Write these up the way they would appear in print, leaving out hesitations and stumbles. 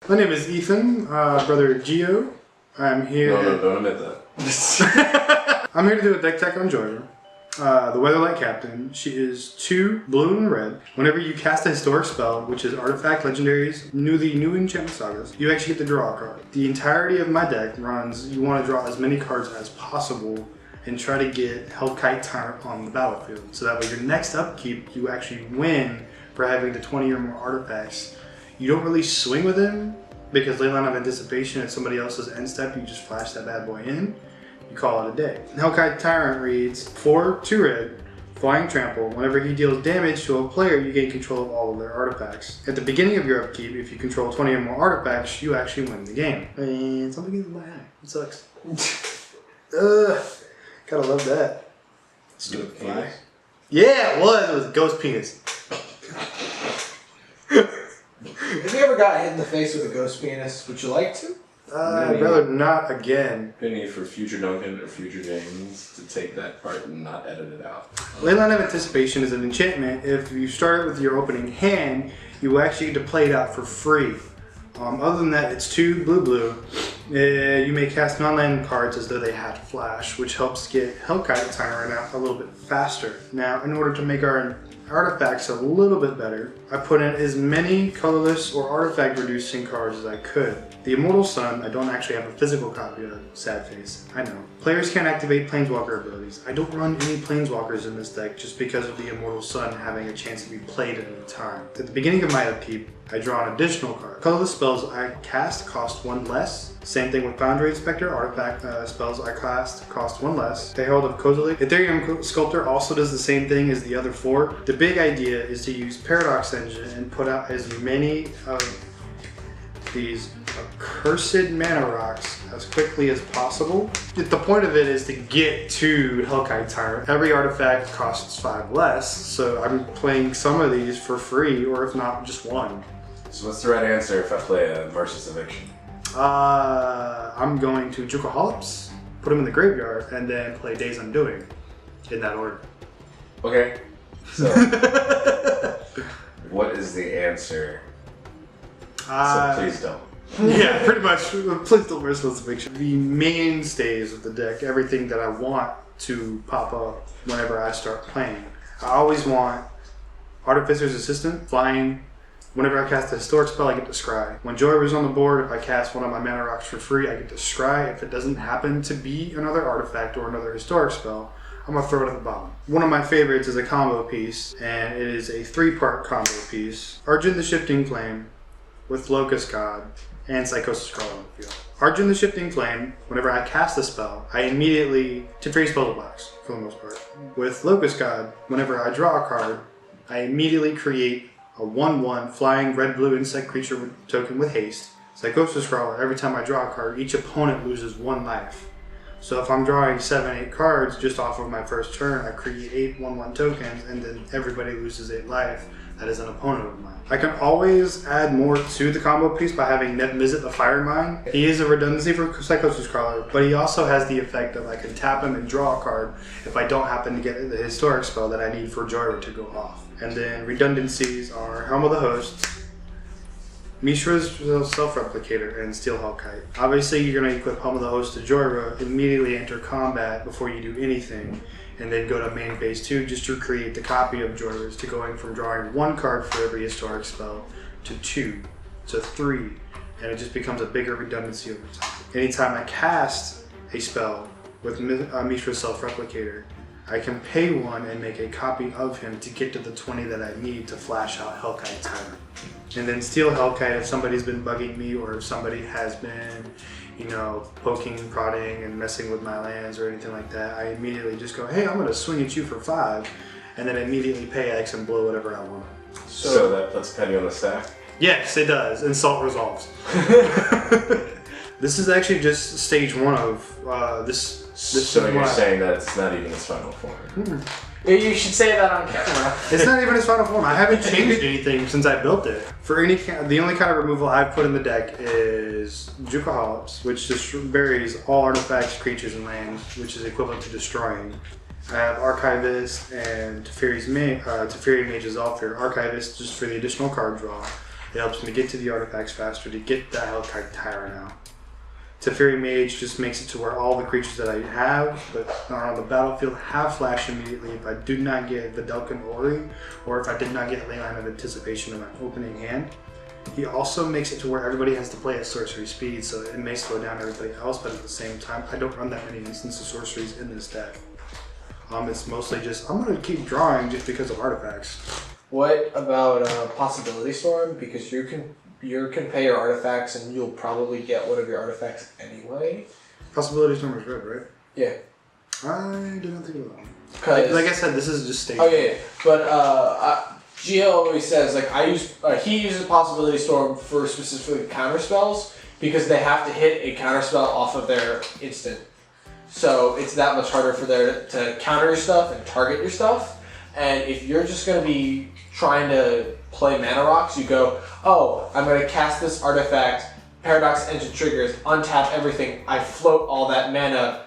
My name is Eathan, brother Gio. I'm here. No, don't admit that. I'm here to do a deck tech on Jhoira, the Weatherlight Captain. She is 2 blue and red. Whenever you cast a historic spell, which is artifact, legendaries, new enchantment sagas, you actually get to draw a card. The entirety of my deck runs, you want to draw as many cards as possible and try to get Hellkite Tyrant on the battlefield. So that way your next upkeep, you actually win for having the 20 or more artifacts. You don't really swing with him because Leyline of Anticipation at somebody else's end step, you just flash that bad boy in, you call it a day. Hellkite Tyrant reads 4, 2 red, flying trample. Whenever he deals damage to a player, you gain control of all of their artifacts. At the beginning of your upkeep, if you control 20 or more artifacts, you actually win the game. And something is in my eye. It sucks. Gotta love that. Stupid fly. Yeah, it was a ghost penis. Have you ever got hit in the face with a ghost penis? Would you like to? I'd rather not again. Penny for future Duncan or future James to take that part and not edit it out. Leyline of Anticipation is an enchantment. If you start it with your opening hand, you actually get to play it out for free. Other than that, it's 2 blue. You may cast non-land cards as though they had flash, which helps get Hellkite Tyrant out a little bit faster. Now, in order to make our artifacts a little bit better, I put in as many colorless or artifact reducing cards as I could. The Immortal Sun, I don't actually have a physical copy of, sad face, I know. Players can't activate Planeswalker abilities. I don't run any Planeswalkers in this deck just because of the Immortal Sun having a chance to be played at any time. At the beginning of my upkeep, I draw an additional card. Colorless spells I cast cost 1 less. Same thing with Boundary Inspector. Artifact spells I cast cost 1 less. The Herald of Kozilek. Ethereum Sculptor also does the same thing as the other 4. The big idea is to use Paradox Engine and put out as many of these accursed mana rocks as quickly as possible. The point of it is to get to Hellkite Tyrant. Every artifact costs 5 less, so I'm playing some of these for free, or if not, just 1. So what's the right answer if I play a Merciless Eviction? I'm going to Jukaholips, put him in the graveyard, and then play Days Undoing, in that order. Okay, so what is the answer? So please don't. Yeah, pretty much. Please don't Merciless Eviction. The mainstays of the deck, everything that I want to pop up whenever I start playing. I always want Artificer's Assistant, flying. Whenever I cast a historic spell, I get to scry. When Jhoira's on the board, if I cast one of my mana rocks for free, I get to scry. If it doesn't happen to be another artifact or another historic spell, I'm going to throw it at the bottom. One of my favorites is a combo piece, and it is a 3-part combo piece. Argent the Shifting Flame with Locust God and Psychosis Crawl on the field. Argent the Shifting Flame, whenever I cast a spell, I immediately Teferi Spell Box, for the most part. With Locust God, whenever I draw a card, I immediately create a 1/1 flying red-blue insect creature token with haste. Psychosis Crawler, every time I draw a card, each opponent loses 1 life. So if I'm drawing 7-8 cards just off of my first turn, I create 8 1/1 tokens, and then everybody loses 8 life. That is an opponent of mine. I can always add more to the combo piece by having Neb Mizzet the Fire Mine. He is a redundancy for Psychosis Crawler, but he also has the effect of I can tap him and draw a card if I don't happen to get the historic spell that I need for Jhoira to go off. And then redundancies are Helm of the Host, Mishra's Self-Replicator, and Steel Hellkite. Obviously, you're going to equip Helm of the Host to Jhoira, immediately enter combat before you do anything, and then go to main phase 2 just to create the copy of Jhoira's, to going from drawing 1 card for every historic spell to 2 to 3, and it just becomes a bigger redundancy over time. Anytime I cast a spell with Mishra's Self-Replicator, I can pay 1 and make a copy of him to get to the 20 that I need to flash out Hellkite Tyrant. And then Steel Hellkite, if somebody's been bugging me or if somebody has been, poking, prodding, and messing with my lands or anything like that, I immediately just go, hey, I'm going to swing at you for 5, and then immediately pay X and blow whatever I want. So that puts Penny on the stack? Yes, it does. Insult resolves. This is actually just stage 1 of this. So you're saying that it's not even its final form? You should say that on camera. It's not even its final form. I haven't changed anything since I built it. For the only kind of removal I've put in the deck is Jukaholips, which just buries all artifacts, creatures, and lands, which is equivalent to destroying. I have Archivist and Teferi Mage's Alfir. Archivist just for the additional card draw. It helps me get to the artifacts faster to get that Hellkite Tyra now. Teferi Mage just makes it to where all the creatures that I have but are on the battlefield have flash immediately if I do not get Vidalcan Ori or if I did not get Leyline of Anticipation in my opening hand. He also makes it to where everybody has to play at sorcery speed, so it may slow down everybody else, but at the same time, I don't run that many instances of sorceries in this deck. It's mostly just, I'm going to keep drawing just because of artifacts. What about Possibility Storm? Because you can pay your artifacts and you'll probably get one of your artifacts anyway. Possibility Storm is red, right? Yeah. I did not think of that. Like I said, this is just stage. Oh yeah. But Gio always says like he uses Possibility Storm for specifically counter spells because they have to hit a counter spell off of their instant. So it's that much harder for them to counter your stuff and target your stuff. And if you're just going to be trying to play mana rocks, you go, oh, I'm going to cast this artifact, Paradox Engine triggers, untap everything, I float all that mana,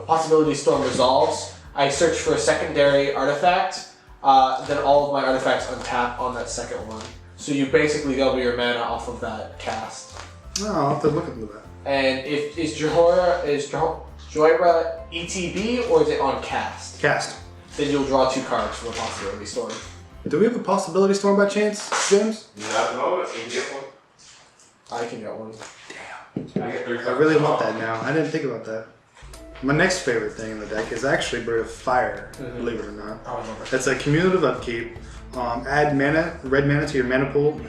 Possibility Storm resolves, I search for a secondary artifact, then all of my artifacts untap on that second one. So you basically double your mana off of that cast. No, I'll have to look into that. And is Jhoira ETB or is it on cast? Cast. Then you'll draw 2 cards from a Possibility Storm. Do we have a Possibility Storm by chance, James? Not at the moment. You can get one. I can get one. Damn. I get 3 I cards. really want that now. I didn't think about that. My next favorite thing in the deck is actually Bird of Fire, believe it or not. I remember. It's a cumulative upkeep. Add mana, red mana to your mana pool.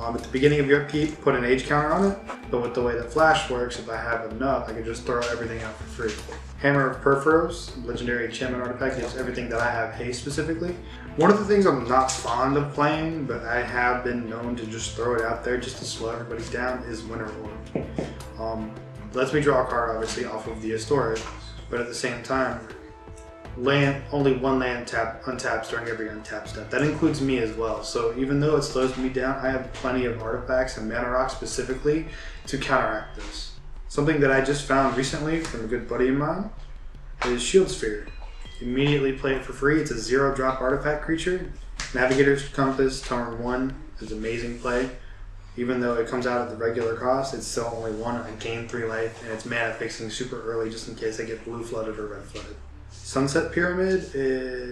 At the beginning of your upkeep, put an age counter on it. But with the way that Flash works, if I have enough, I can just throw everything out for free. Hammer of Perforos, legendary enchantment artifact, gives everything that I have haste specifically. One of the things I'm not fond of playing, but I have been known to just throw it out there just to slow everybody down, is Winter Orb. Lets me draw a card, obviously, off of the Historic, but at the same time, only one land untaps during every untap step. That includes me as well. So even though it slows me down, I have plenty of artifacts and mana rocks specifically to counteract this. Something that I just found recently from a good buddy of mine is Shield Sphere. Immediately play it for free. It's a 0-drop artifact creature. Navigator's Compass, turn 1 is amazing play. Even though it comes out at the regular cost, it's still only 1. I gain 3 life, and it's mana fixing super early just in case I get blue flooded or red flooded. Sunset Pyramid,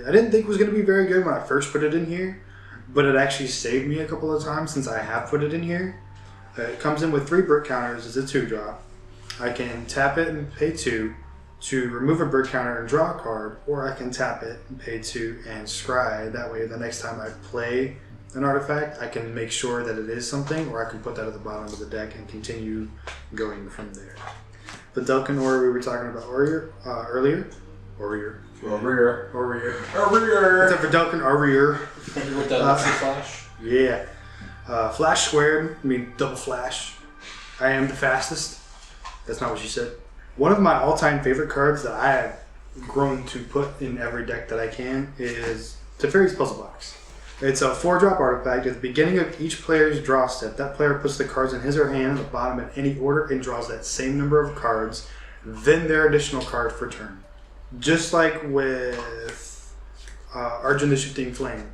I didn't think was going to be very good when I first put it in here, but it actually saved me a couple of times since I have put it in here. It comes in with 3 brick counters. It's a 2-drop. I can tap it and pay 2 to remove a brick counter and draw a card, or I can tap it and pay 2 and scry. That way the next time I play an artifact, I can make sure that it is something, or I can put that at the bottom of the deck and continue going from there. The Vidalcan Ori we were talking about earlier. Orier. It's a Vidalcan Orier. With the Flash? Yeah. Flash squared, double flash. I am the fastest. That's not what she said. One of my all-time favorite cards that I have grown to put in every deck that I can is Teferi's Puzzle Box. It's a 4-drop artifact. At the beginning of each player's draw step, that player puts the cards in his or her hand at the bottom in any order and draws that same number of cards, then their additional card for turn. Just like with Arjun the Shifting Flame.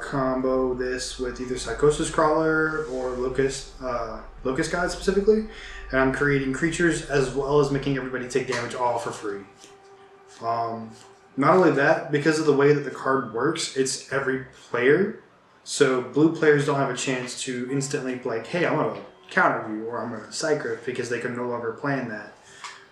Combo this with either Psychosis Crawler or Locust God specifically, and I'm creating creatures as well as making everybody take damage all for free. Not only that, because of the way that the card works, it's every player, so blue players don't have a chance to instantly be like, hey, I'm going to counter you, or I'm going to Psychic, because they can no longer plan that.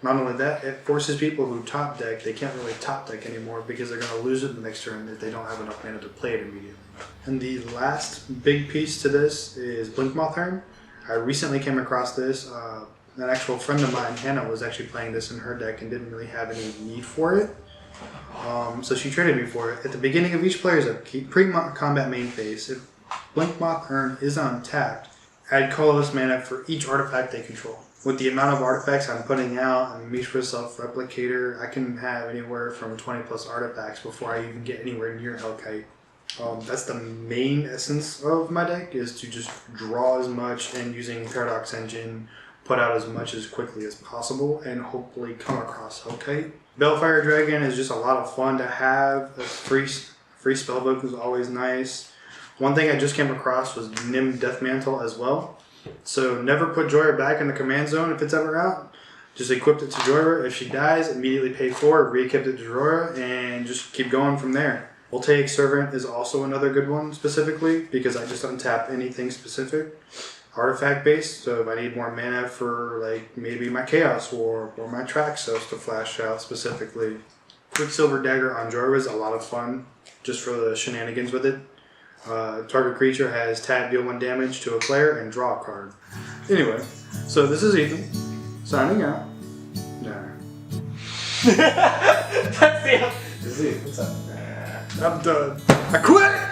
Not only that, it forces people who top deck, they can't really top deck anymore because they're going to lose it the next turn if they don't have enough mana to play it immediately. And the last big piece to this is Blinkmoth Hearn. I recently came across this. An actual friend of mine, Hannah, was actually playing this in her deck and didn't really have any need for it. So she traded me for it. At the beginning of each player's upkeep, pre-combat main phase, if Blinkmoth Hearn is untapped, add colorless mana for each artifact they control. With the amount of artifacts I'm putting out and Mishra Self-Replicator, I can have anywhere from 20 plus artifacts before I even get anywhere near Hellkite. That's the main essence of my deck, is to just draw as much and using Paradox Engine, put out as much as quickly as possible and hopefully come across Hellkite. Balefire Dragon is just a lot of fun to have. A free spellbook is always nice. One thing I just came across was Nim Death Mantle as well. So never put Jhoira back in the command zone if it's ever out. Just equipped it to Jhoira. If she dies, immediately pay for it, re-equipped it to Jhoira, and just keep going from there. Voltaic Servant is also another good one specifically because I just untap anything specific. Artifact based, so if I need more mana for like maybe my Chaos War or my Traxos to flash out specifically. Quicksilver Dagger on Jhoira is a lot of fun just for the shenanigans with it. Target creature has tap, deal 1 damage to a player, and draw a card. Anyway, so this is Eathan, signing out. That's the. What's up? I'm done. I quit!